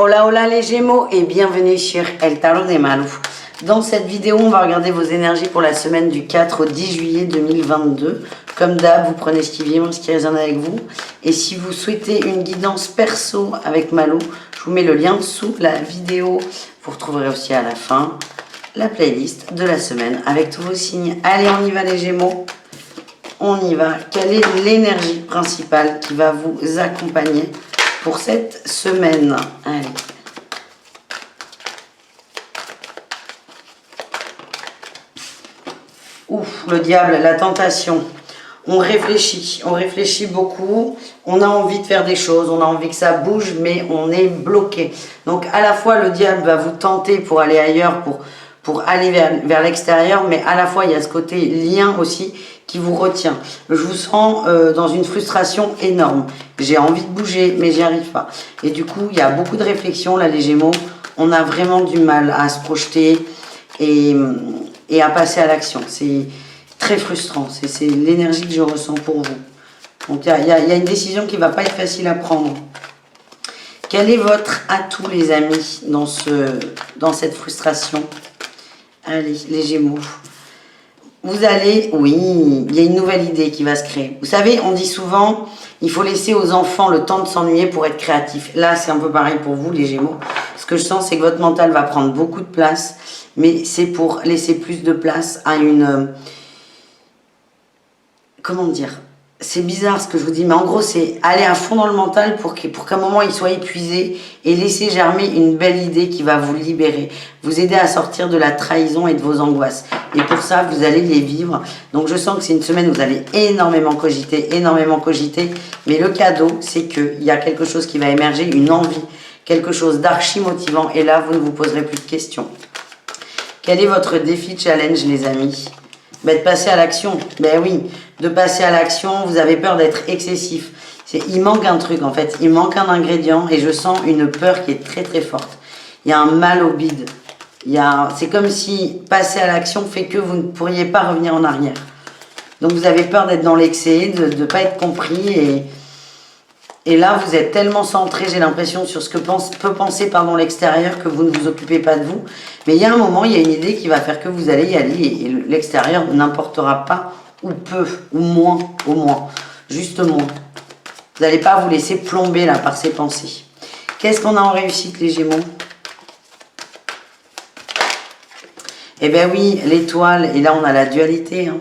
Hola hola les Gémeaux et bienvenue sur El Tarot de Malu. Dans cette vidéo, on va regarder vos énergies pour la semaine du 4 au 10 juillet 2022. Comme d'hab, vous prenez ce qui vient, ce qui résonne avec vous. Et si vous souhaitez une guidance perso avec Malu, je vous mets le lien sous la vidéo. Vous retrouverez aussi à la fin la playlist de la semaine avec tous vos signes. Allez, on y va les Gémeaux. On y va. Quelle est l'énergie principale qui va vous accompagner pour cette semaine? Allez. Ouf, le diable, la tentation. On réfléchit beaucoup, on a envie de faire des choses, on a envie que ça bouge, mais on est bloqué. Donc à la fois le diable va vous tenter pour aller ailleurs, pour aller vers l'extérieur, mais à la fois il y a ce côté lien aussi qui vous retient. Je vous sens dans une frustration énorme. J'ai envie de bouger, mais j'y arrive pas. Et du coup, il y a beaucoup de réflexions là, les Gémeaux. On a vraiment du mal à se projeter et à passer à l'action. C'est très frustrant. C'est l'énergie que je ressens pour vous. Donc, il y a une décision qui ne va pas être facile à prendre. Quel est votre atout, les amis, dans cette frustration? Allez, les Gémeaux. Vous allez, oui, il y a une nouvelle idée qui va se créer. Vous savez, on dit souvent, il faut laisser aux enfants le temps de s'ennuyer pour être créatif. Là, c'est un peu pareil pour vous, les Gémeaux. Ce que je sens, c'est que votre mental va prendre beaucoup de place, mais c'est pour laisser plus de place à une... Comment dire? C'est bizarre ce que je vous dis, mais en gros, c'est aller à fond dans le mental pour qu'à un moment, il soit épuisé et laisser germer une belle idée qui va vous libérer, vous aider à sortir de la trahison et de vos angoisses. Et pour ça, vous allez les vivre. Donc, je sens que c'est une semaine où vous allez énormément cogiter, mais le cadeau, c'est qu'il y a quelque chose qui va émerger, une envie, quelque chose d'archi motivant, et là, vous ne vous poserez plus de questions. Quel est votre défi challenge, les amis? De passer à l'action. Ben oui, de passer à l'action, vous avez peur d'être excessif. Il manque un truc en fait, il manque un ingrédient et je sens une peur qui est très très forte. Il y a un mal au bide. C'est comme si passer à l'action fait que vous ne pourriez pas revenir en arrière. Donc vous avez peur d'être dans l'excès, de ne pas être compris et là vous êtes tellement centré, j'ai l'impression, sur ce que peut penser l'extérieur que vous ne vous occupez pas de vous. Mais il y a un moment, il y a une idée qui va faire que vous allez y aller et l'extérieur n'importera pas ou peu, ou moins, au moins, juste moins. Vous n'allez pas vous laisser plomber là par ces pensées. Qu'est-ce qu'on a en réussite les Gémeaux? Eh bien oui, l'étoile, et là on a la dualité.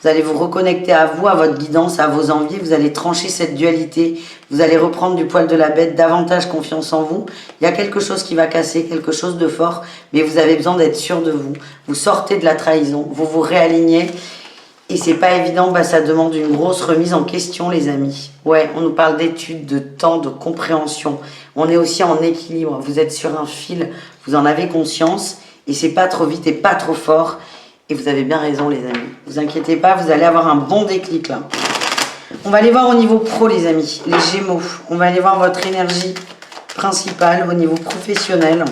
Vous allez vous reconnecter à vous, à votre guidance, à vos envies. Vous allez trancher cette dualité. Vous allez reprendre du poil de la bête, davantage confiance en vous. Il y a quelque chose qui va casser, quelque chose de fort, mais vous avez besoin d'être sûr de vous. Vous sortez de la trahison, vous vous réalignez. Et c'est pas évident, ça demande une grosse remise en question, les amis. Ouais, on nous parle d'études, de temps, de compréhension. On est aussi en équilibre. Vous êtes sur un fil, vous en avez conscience. Et c'est pas trop vite et pas trop fort. Et vous avez bien raison, les amis. Vous inquiétez pas, vous allez avoir un bon déclic, là. On va aller voir au niveau pro, les amis. Les Gémeaux. On va aller voir votre énergie principale au niveau professionnel.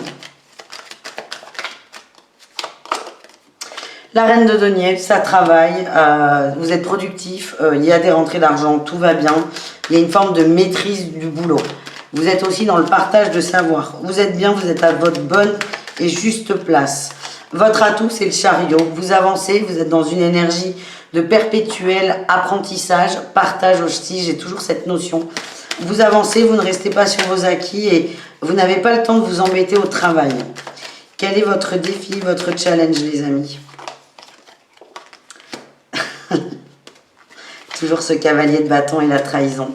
La reine de denier, ça travaille, vous êtes productif, il y a des rentrées d'argent, tout va bien. Il y a une forme de maîtrise du boulot. Vous êtes aussi dans le partage de savoir. Vous êtes bien, vous êtes à votre bonne et juste place. Votre atout, c'est le chariot. Vous avancez, vous êtes dans une énergie de perpétuel apprentissage, partage aussi, j'ai toujours cette notion. Vous avancez, vous ne restez pas sur vos acquis et vous n'avez pas le temps de vous embêter au travail. Quel est votre défi, votre challenge, les amis? Toujours ce cavalier de bâton et la trahison.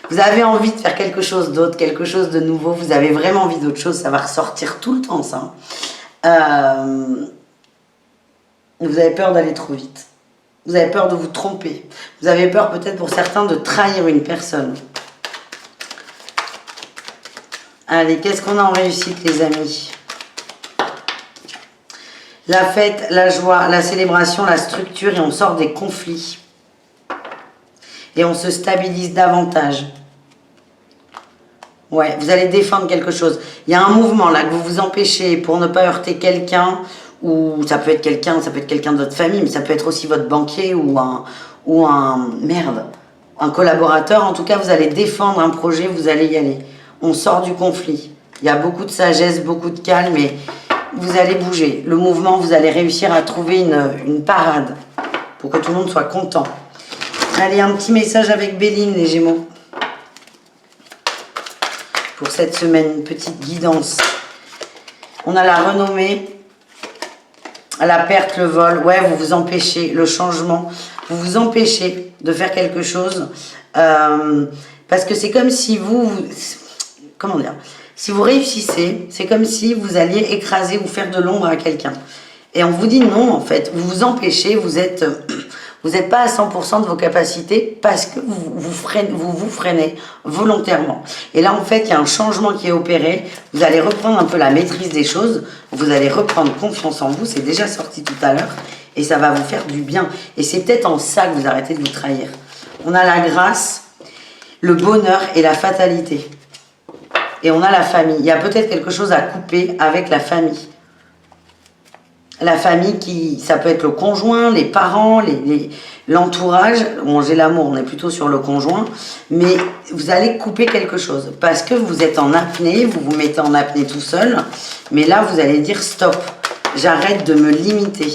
Vous avez envie de faire quelque chose d'autre, quelque chose de nouveau. Vous avez vraiment envie d'autre chose. Ça va ressortir tout le temps, ça. Vous avez peur d'aller trop vite. Vous avez peur de vous tromper. Vous avez peur peut-être pour certains de trahir une personne. Allez, qu'est-ce qu'on a en réussite, les amis? La fête, la joie, la célébration, la structure et on sort des conflits. Et on se stabilise davantage. Ouais, vous allez défendre quelque chose. Il y a un mouvement là que vous vous empêchez pour ne pas heurter quelqu'un, ou ça peut être quelqu'un de votre famille, mais ça peut être aussi votre banquier ou un collaborateur. En tout cas, vous allez défendre un projet, vous allez y aller. On sort du conflit. Il y a beaucoup de sagesse, beaucoup de calme et vous allez bouger. Le mouvement, vous allez réussir à trouver une parade pour que tout le monde soit content. Allez, un petit message avec Béline, les Gémeaux. Pour cette semaine, une petite guidance. On a la renommée, la perte, le vol. Ouais, vous vous empêchez, le changement. Vous vous empêchez de faire quelque chose. Parce que c'est comme si comment dire? Si vous réussissez, c'est comme si vous alliez écraser ou faire de l'ombre à quelqu'un. Et on vous dit non, en fait. Vous vous empêchez, vous n'êtes pas à 100% de vos capacités parce que vous vous freinez volontairement. Et là, en fait, il y a un changement qui est opéré. Vous allez reprendre un peu la maîtrise des choses. Vous allez reprendre confiance en vous. C'est déjà sorti tout à l'heure. Et ça va vous faire du bien. Et c'est peut-être en ça que vous arrêtez de vous trahir. On a la grâce, le bonheur et la fatalité. Et on a la famille. Il y a peut-être quelque chose à couper avec la famille. La famille, ça peut être le conjoint, les parents, l'entourage. Bon, j'ai l'amour, on est plutôt sur le conjoint. Mais vous allez couper quelque chose. Parce que vous êtes en apnée, vous vous mettez en apnée tout seul. Mais là, vous allez dire stop. J'arrête de me limiter.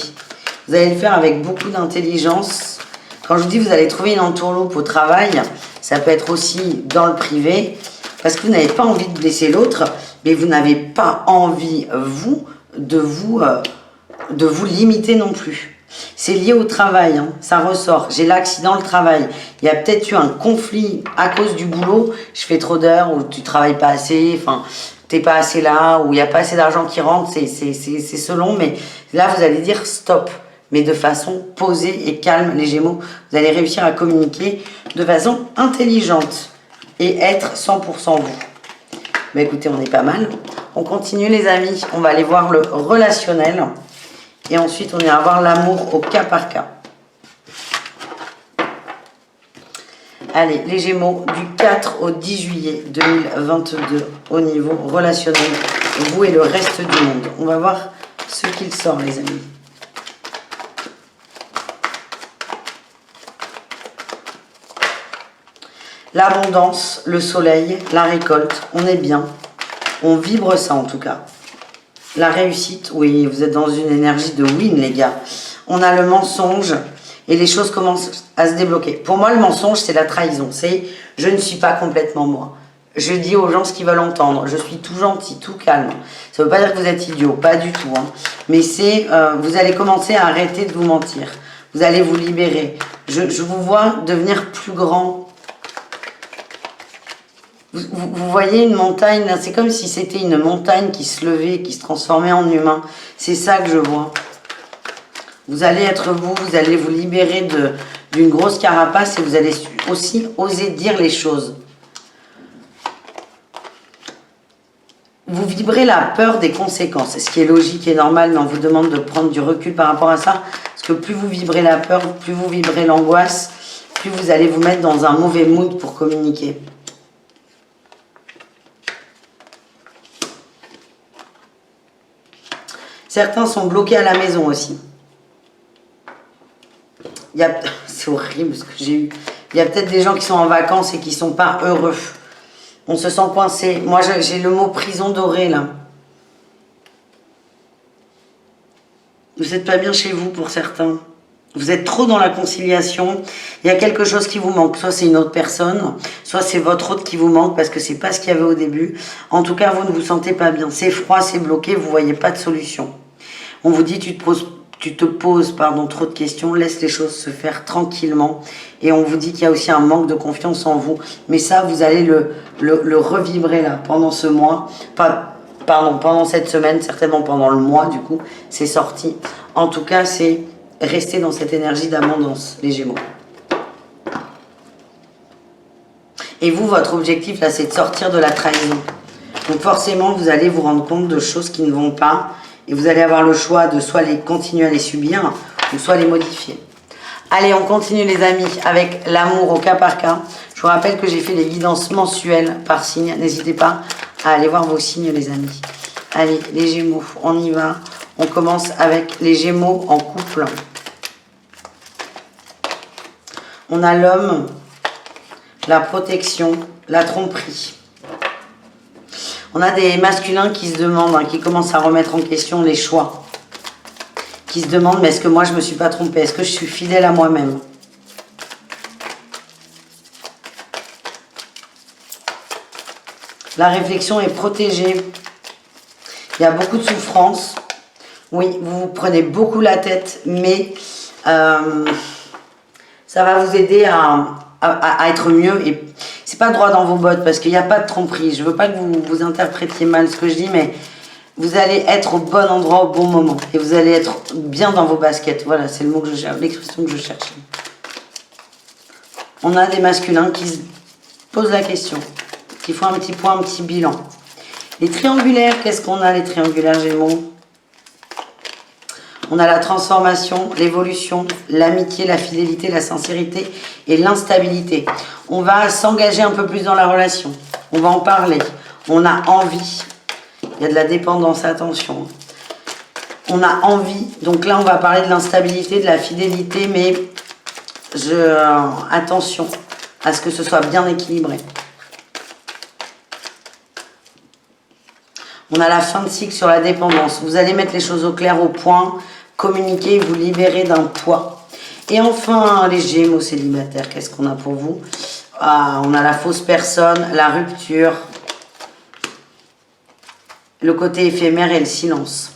Vous allez le faire avec beaucoup d'intelligence. Quand je vous dis vous allez trouver une entourloupe au travail, ça peut être aussi dans le privé. Parce que vous n'avez pas envie de blesser l'autre. Mais vous n'avez pas envie, vous, de vous limiter non plus. C'est lié au travail, hein, ça ressort. J'ai l'accident, le travail. Il y a peut-être eu un conflit à cause du boulot. Je fais trop d'heures ou tu travailles pas assez, enfin, t'es pas assez là, ou il n'y a pas assez d'argent qui rentre, c'est selon. Mais là, vous allez dire stop, mais de façon posée et calme, les Gémeaux. Vous allez réussir à communiquer de façon intelligente et être 100% vous. Mais écoutez, on est pas mal. On continue, les amis. On va aller voir le relationnel. Et ensuite, on ira voir l'amour au cas par cas. Allez, les Gémeaux, du 4 au 10 juillet 2022, au niveau relationnel, vous et le reste du monde. On va voir ce qu'il sort, les amis. L'abondance, le soleil, la récolte, on est bien. On vibre ça en tout cas. La réussite, oui, vous êtes dans une énergie de win, les gars. On a le mensonge et les choses commencent à se débloquer. Pour moi, le mensonge, c'est la trahison. C'est « je ne suis pas complètement moi ». Je dis aux gens ce qu'ils veulent entendre. Je suis tout gentil, tout calme. Ça ne veut pas dire que vous êtes idiot, pas du tout. Hein. Mais c'est, vous allez commencer à arrêter de vous mentir. Vous allez vous libérer. Je vous vois devenir plus grand. Vous voyez une montagne, c'est comme si c'était une montagne qui se levait, qui se transformait en humain. C'est ça que je vois. Vous allez être vous allez vous libérer d'une grosse carapace et vous allez aussi oser dire les choses. Vous vibrez la peur des conséquences, ce qui est logique et normal, mais on vous demande de prendre du recul par rapport à ça. Parce que plus vous vibrez la peur, plus vous vibrez l'angoisse, plus vous allez vous mettre dans un mauvais mood pour communiquer. Certains sont bloqués à la maison aussi. C'est horrible ce que j'ai eu. Il y a peut-être des gens qui sont en vacances et qui ne sont pas heureux. On se sent coincé. Moi, j'ai le mot prison dorée, là. Vous n'êtes pas bien chez vous, pour certains. Vous êtes trop dans la conciliation. Il y a quelque chose qui vous manque. Soit c'est une autre personne, soit c'est votre autre qui vous manque parce que c'est pas ce qu'il y avait au début. En tout cas, vous ne vous sentez pas bien. C'est froid, c'est bloqué, vous ne voyez pas de solution. On vous dit, tu te poses trop de questions, laisse les choses se faire tranquillement. Et on vous dit qu'il y a aussi un manque de confiance en vous. Mais ça, vous allez le revibrer là, pendant ce mois. Pendant cette semaine, certainement pendant le mois, du coup, c'est sorti. En tout cas, c'est rester dans cette énergie d'abondance, les Gémeaux. Et vous, votre objectif, là, c'est de sortir de la trahison. Donc forcément, vous allez vous rendre compte de choses qui ne vont pas. Et vous allez avoir le choix de soit continuer à les subir, ou soit les modifier. Allez, on continue les amis avec l'amour au cas par cas. Je vous rappelle que j'ai fait les guidances mensuelles par signe. N'hésitez pas à aller voir vos signes les amis. Allez, les Gémeaux, on y va. On commence avec les Gémeaux en couple. On a l'homme, la protection, la tromperie. On a des masculins qui se demandent, hein, qui commencent à remettre en question les choix. Qui se demandent, mais est-ce que moi je me suis pas trompée? Est-ce que je suis fidèle à moi-même? La réflexion est protégée. Il y a beaucoup de souffrance. Oui, vous vous prenez beaucoup la tête, mais ça va vous aider à être mieux. Et c'est pas droit dans vos bottes parce qu'il n'y a pas de tromperie. Je veux pas que vous interprétiez mal ce que je dis, mais vous allez être au bon endroit au bon moment. Et vous allez être bien dans vos baskets. Voilà, c'est le mot que je cherche, l'expression que je cherche. On a des masculins qui se posent la question, qui font un petit point, un petit bilan. Les triangulaires, qu'est-ce qu'on a les triangulaires Gémeaux? On a la transformation, l'évolution, l'amitié, la fidélité, la sincérité et l'instabilité. On va s'engager un peu plus dans la relation. On va en parler. On a envie. Il y a de la dépendance, attention. On a envie. Donc là, on va parler de l'instabilité, de la fidélité, mais attention à ce que ce soit bien équilibré. On a la fin de cycle sur la dépendance. Vous allez mettre les choses au clair, au point, communiquer, vous libérer d'un poids. Et enfin, les Gémeaux célibataires, qu'est-ce qu'on a pour vous? On a la fausse personne, la rupture, le côté éphémère et le silence.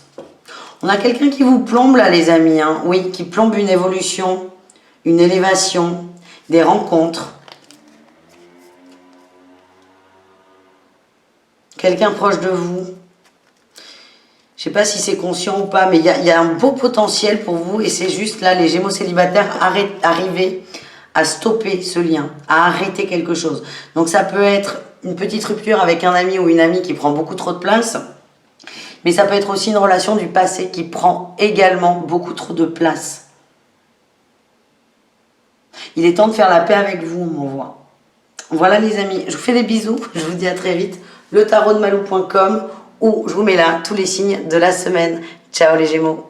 On a quelqu'un qui vous plombe là, les amis. Hein. Oui, qui plombe une évolution, une élévation, des rencontres. Quelqu'un proche de vous. Je ne sais pas si c'est conscient ou pas, mais il y a un beau potentiel pour vous et c'est juste là, les Gémeaux célibataires, arriver à stopper ce lien, à arrêter quelque chose. Donc ça peut être une petite rupture avec un ami ou une amie qui prend beaucoup trop de place, mais ça peut être aussi une relation du passé qui prend également beaucoup trop de place. Il est temps de faire la paix avec vous, on m'envoie. Voilà les amis, je vous fais des bisous, je vous dis à très vite. Le tarotdemalou.com où je vous mets là tous les signes de la semaine. Ciao les Gémeaux.